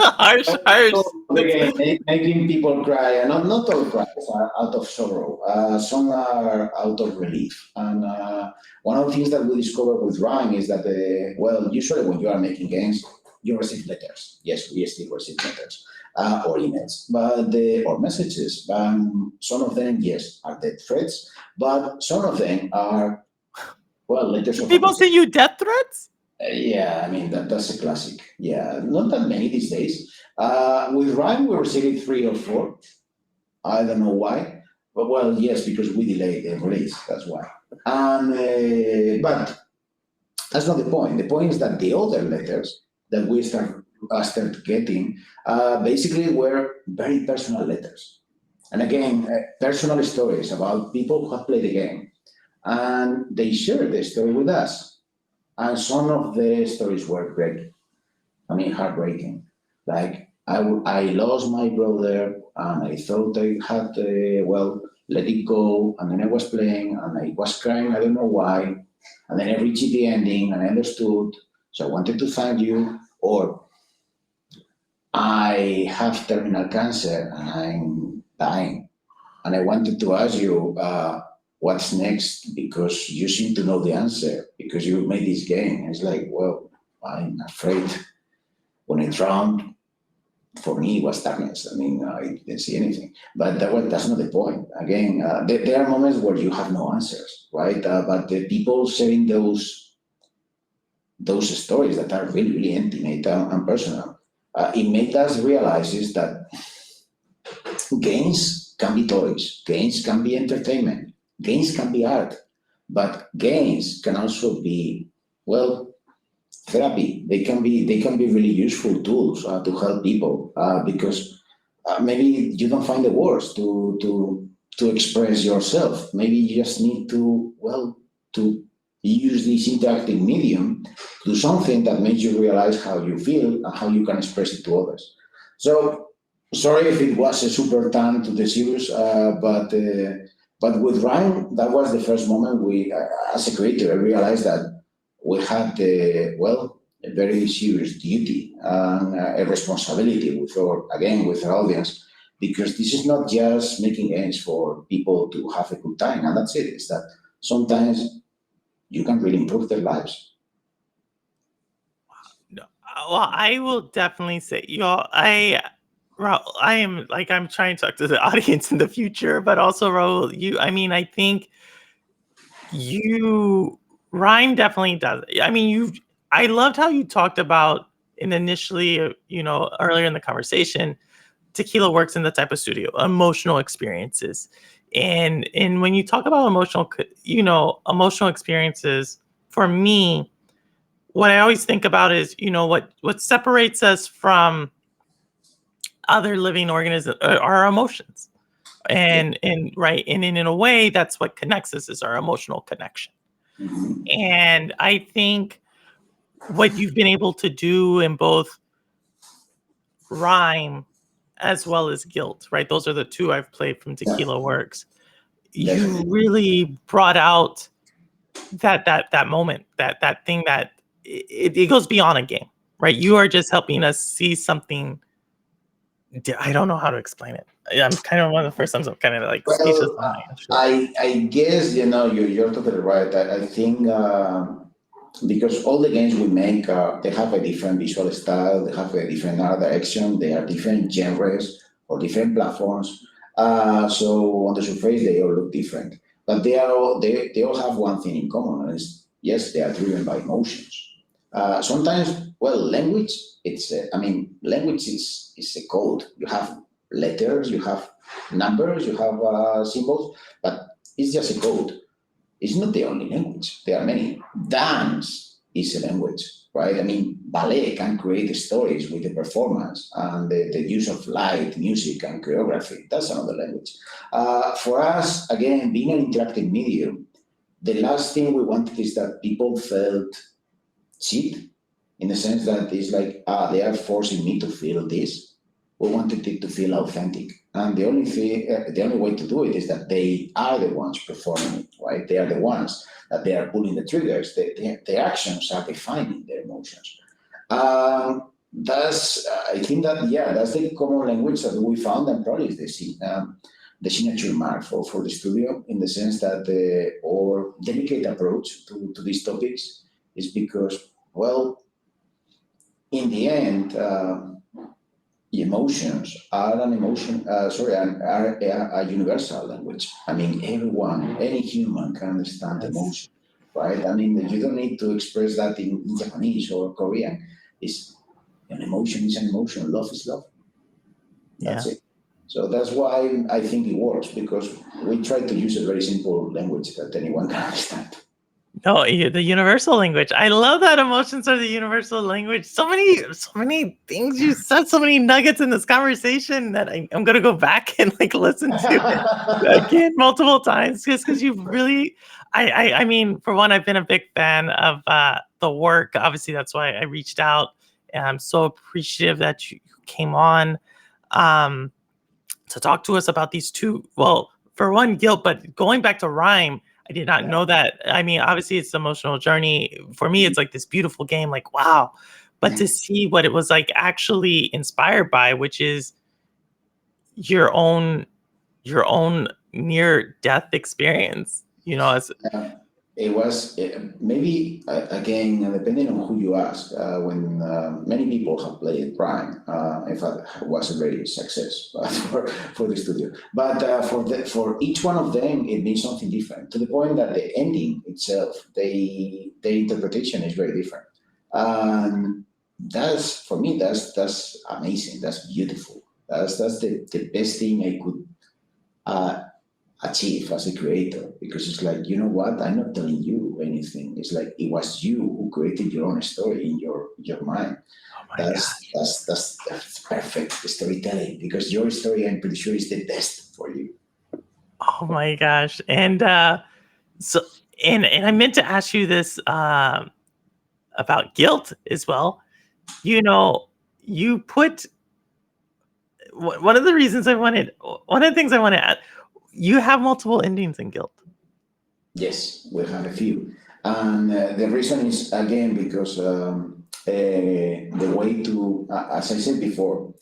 harsh, harsh. again, making people cry, and not all cries are out of sorrow. Some are out of relief. And one of the things that we discovered with Rime is that, usually when you are making games, you receive letters. Yes, we still receive letters or emails, or messages. Some of them, yes, are death threats, but some of them are letters of People send you death threats? yeah, I mean that's a classic. Yeah, not that many these days. With Rime, we received 3 or 4. I don't know why, but yes, because we delayed the release. That's why. And but that's not the point. The point is that the other letters that we started getting basically were very personal letters, and again, personal stories about people who have played the game, and they shared the story with us. And some of the stories were great. I mean, heartbreaking. Like I lost my brother, and I thought I had let it go, and then I was playing, and I was crying. I don't know why, and then I reached the ending, and I understood. So I wanted to thank you, or I have terminal cancer, and I'm dying, and I wanted to ask you. What's next? Because you seem to know the answer because you made this game. It's like, I'm afraid when I drowned, for me, it was darkness. I mean, I didn't see anything. But that's not the point. Again, there are moments where you have no answers, right? But the people sharing those stories that are really, really intimate and personal, it made us realize is that games can be toys, games can be entertainment, games can be art, but games can also be, therapy. They can be really useful tools to help people because maybe you don't find the words to express yourself. Maybe you just need to use this interactive medium to do something that makes you realize how you feel and how you can express it to others. So sorry if it was a super turn to the serious, but with Ryan, that was the first moment as a creator, I realized that we had a very serious duty and a responsibility with our audience, because this is not just making games for people to have a good time, and that's it. It's that sometimes you can really improve their lives. No, well, I will definitely say, y'all, Raul, I'm trying to talk to the audience in the future, but also Raul, I think you Rhyme definitely does. I loved how you talked about and initially, earlier in the conversation, Tequila Works in the type of studio, emotional experiences. And when you talk about emotional experiences, for me, what I always think about is, what separates us from other living organisms are our emotions. Yeah. And right. And in a way, that's what connects us is our emotional connection. Mhm. And I think what you've been able to do in both Rhyme as well as Gylt, right? Those are the two I've played from Yeah, Tequila Works. You definitely. really brought out that moment, that thing that it goes beyond a game, right? You are just helping us see something. I don't know how to explain it. I'm kind of one of the first times I'm kind of like speechless Well, on my answer. I guess you're totally right. I think because all the games we make, they have a different visual style, they have a different art direction, they are different genres or different platforms. So on the surface, they all look different, but they all have one thing in common, and it's yes, they are driven by emotions. Sometimes, well, language. Language is a code. You have letters, you have numbers, you have symbols, but it's just a code. It's not the only language. There are many. Dance is a language, right? Ballet can create stories with the performance and the use of light, music, and choreography. That's another language. For us, again, being an interactive medium, the last thing we wanted is that people felt cheap in the sense that it's like, they are forcing me to feel this. We wanted it to feel authentic. And the only way to do it is that they are the ones performing it, right? They are the ones that they are pulling the triggers. Their actions are defining their emotions. I think that, yeah, that's the common language that we found, and probably is the signature mark for the studio, in the sense that our delicate approach to these topics is because, well, in the end, emotions are an emotion. Are a universal language. Everyone, any human can understand Yes. emotion, right? You don't need to express that in Japanese or Korean. It's an emotion is an emotion. Love is love. That's Yeah. it. So that's why I think it works, because we try to use a very simple language that anyone can understand. No, the universal language. I love that emotions are the universal language. So many things you said, so many nuggets in this conversation that I'm gonna go back and like listen to it again multiple times, just because you've really for one, I've been a big fan of the work. Obviously, that's why I reached out. And I'm so appreciative that you came on um to talk to us about these two. Well, for one, Guilt, but going back to Rhyme, I did not know that. Obviously, it's an emotional journey. For me, it's like this beautiful game, like, wow. But to see what it was like actually inspired by, which is your own near death experience, as It was maybe again, depending on who you ask. When many people have played Prime, in fact, it was a very success for the studio. But for each one of them, it means something different. To the point that the ending itself, the interpretation is very different. And that's for me. That's amazing. That's beautiful. That's the best thing I could Uh, achieve as a creator, because it's like, you know what, I'm not telling you anything. It's like it was you who created your own story in your mind. oh my that's gosh. that's that's perfect storytelling, because your story, I'm pretty sure, is the best for you. Oh my gosh. So and I meant to ask you this about guilt as well. You know, you put one of the reasons I wanted one of the things I want to add, you have multiple endings in Guilt. Yes, we have a few, and the reason is again because the way to, as I said before,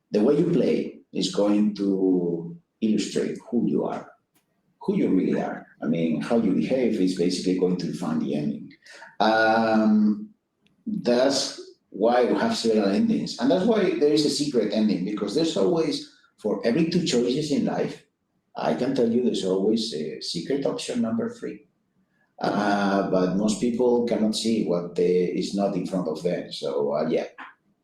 the way you play is going to illustrate who you are, who you really are. How you behave is basically going to define the ending. That's why we have several endings. And that's why there is a secret ending, because there's always, for every two choices in life, I can tell you there's always a secret option number three. But most people cannot see what is not in front of them. So, yeah,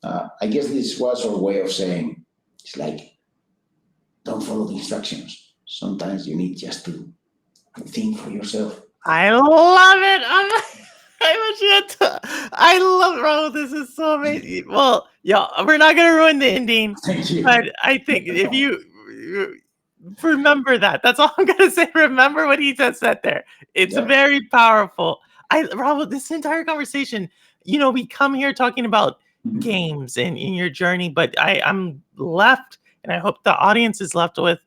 I guess this was our way of saying it's like, don't follow the instructions. Sometimes you need just to think for yourself. I love it. I wish you had I love Raul. This is so amazing. Well, yeah, we're not gonna ruin the ending, Thank you. but I think if you remember that, that's all I'm gonna say. Remember what he just said there. It's Yeah. very powerful. Raul, this entire conversation, we come here talking about games and in your journey, but I'm left, and I hope the audience is left with,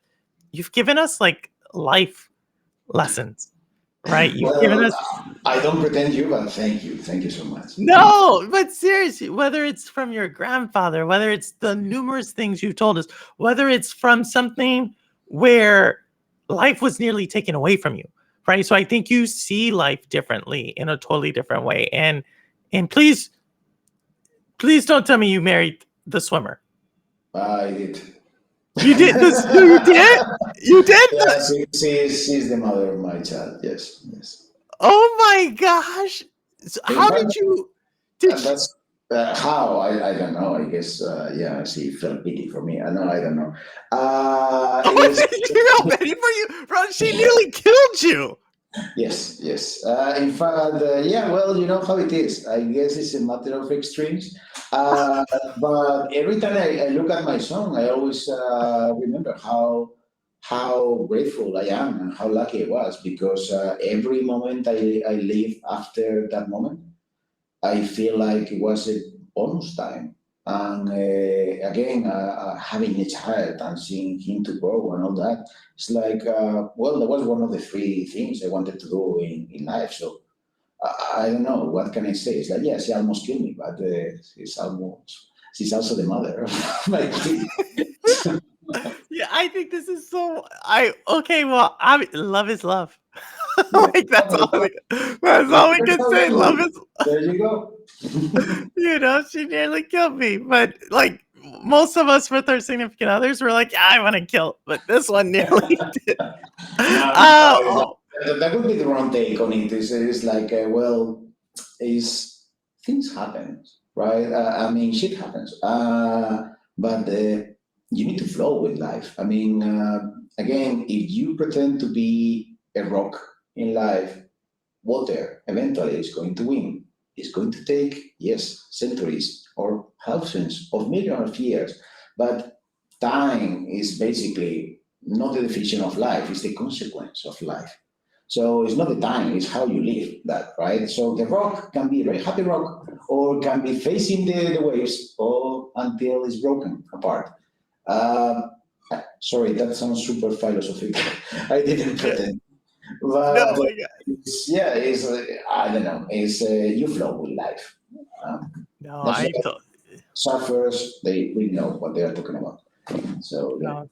you've given us like life lessons, right? You've given Well, us I don't pretend you, but thank you. Thank you so much. no, but seriously, whether it's from your grandfather, whether it's the numerous things you told us, whether it's from something where life was nearly taken away from you, right? So I think you see life differently in a totally different way. And please don't tell me you married the swimmer. I did. You did this. You did. You did. Yeah, she's the mother of my child. Yes, yes. Oh my gosh! So In how fact, did you? Did she, that's how I don't know. I guess yeah, she felt pity for me. I don't know. Is you're all ready for you, bro? She nearly killed you. yes, yes. In fact, yeah. Well, you know how it is. I guess it's a matter of extremes. Uh, but every time I look at my song, I always remember how grateful I am and how lucky I was, because every moment I live after that moment, I feel like it was a bonus time. And again, having a child and seeing him to grow and all that, it's like, well, that was one of the three things I wanted to do in life. So I don't know, what can I say? It's like, yeah, she almost killed me, but she's also the mother of my kid. Yeah, I think this is so. Okay. Well, love is love. Yeah. Like that's all we can say. Love is. There you go. She nearly killed me, but like most of us with our significant others, we're like, yeah, I want to kill, but this one nearly did. No, Oh, that would be the wrong take on it. It's like, well, is things happen, right? I mean, shit happens. But you need to flow with life. I mean, again, if you pretend to be a rock in life, water eventually is going to win. It's going to take, yes, centuries or thousands of millions of years, but time is basically not the definition of life, it's the consequence of life. So it's not the time, it's how you live that, right? So the rock can be a very happy rock, or can be facing the waves, or until it's broken apart. Um, Sorry, that sounds super philosophical. I didn't pretend. no, But my God. yeah, it's I don't know. It's you flow with life. No, That's why surfers they really know what they are talking about. So yeah.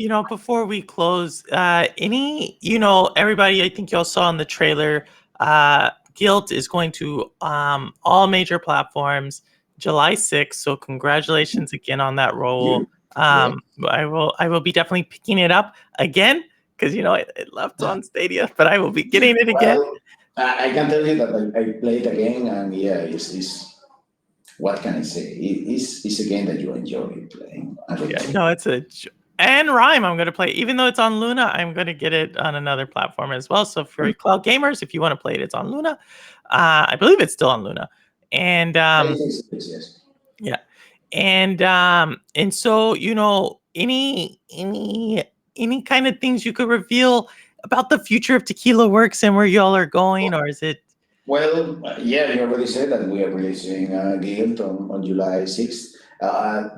no, before we close, everybody, I think y'all saw in the trailer, Gylt is going to all major platforms July 6th. So congratulations again on that role. You, yeah. I will be definitely picking it up again because it left on Stadia, but I will be getting it again. Well, I can tell you that I played again, and yeah, it's what can I say? It's a game that you enjoy playing. Yeah, no, and Rime. I'm going to play, even though it's on Luna. I'm going to get it on another platform as well. So for cloud gamers, if you want to play it, it's on Luna. I believe it's still on Luna, and Yes. yeah, and so any kind of things you could reveal about the future of Tequila Works and where y'all are going, or is it? Well, yeah, you already said that we are releasing Gylt on July 6th.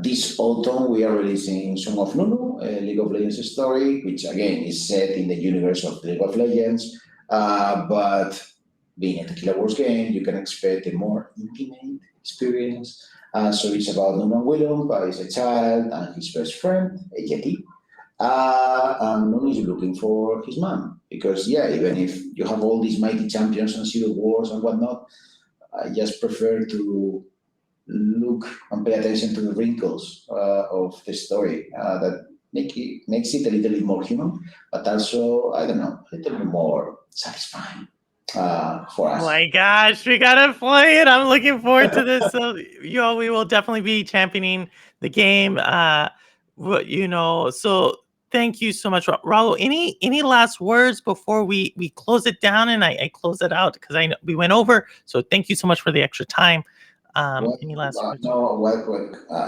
This autumn, we are releasing Song of Nunu, a League of Legends story, which again is set in the universe of League of Legends. But being a Tequila Wars game, you can expect a more intimate experience. So it's about Nunu and Willem, he's a child and his best friend, a Yeti. And Nuno is looking for his mom because, yeah, even if you have all these mighty champions and civil wars and whatnot, I just prefer to look and pay attention to the wrinkles of the story that makes it a little bit more human, but also, I don't know, a little bit more satisfying for Oh us. my gosh, we gotta play it. I'm looking forward to this. So, we will definitely be championing the game. So thank you so much, Raul. Any last words before we close it down and I close it out because I know we went over. So thank you so much for the extra time. Well, Any last words? no,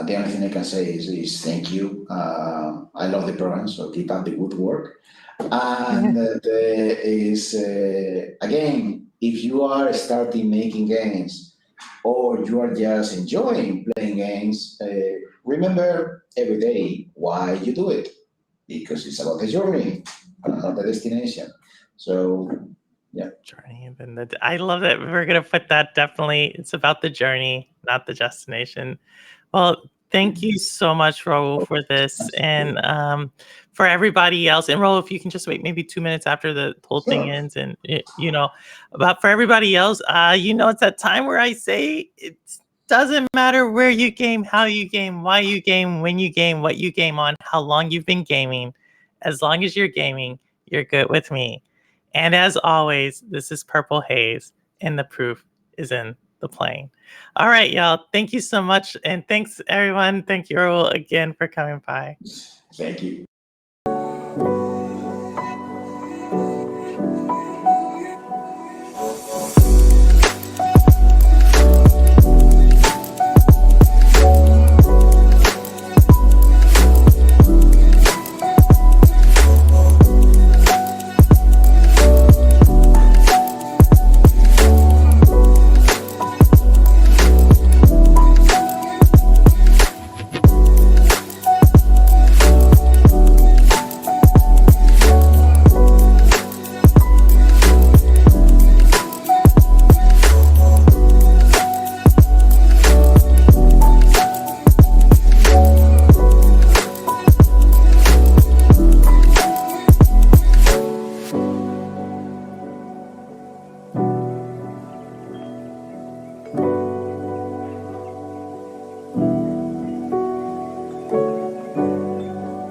the only thing I can say is thank you. I love the program, so keep up the good work. And is again, if you are starting making games or you are just enjoying playing games, remember every day why you do it, because it's about the journey, not the destination. So, yeah. Journey, and then I love that we're gonna put that definitely. It's about the journey, not the destination. Well, thank you so much, Raul, for this, and for everybody else. And Raul, if you can just wait maybe 2 minutes after the whole thing Sure. ends, and but for everybody else, it's that time where I say it doesn't matter where you game, how you game, why you game, when you game, what you game on, how long you've been gaming. As long as you're gaming, you're good with me. And as always, this is Purple Haze, and the proof is in the playing. All right, y'all. Thank you so much. And thanks, everyone. Thank you, Raul, again for coming by. Thank you.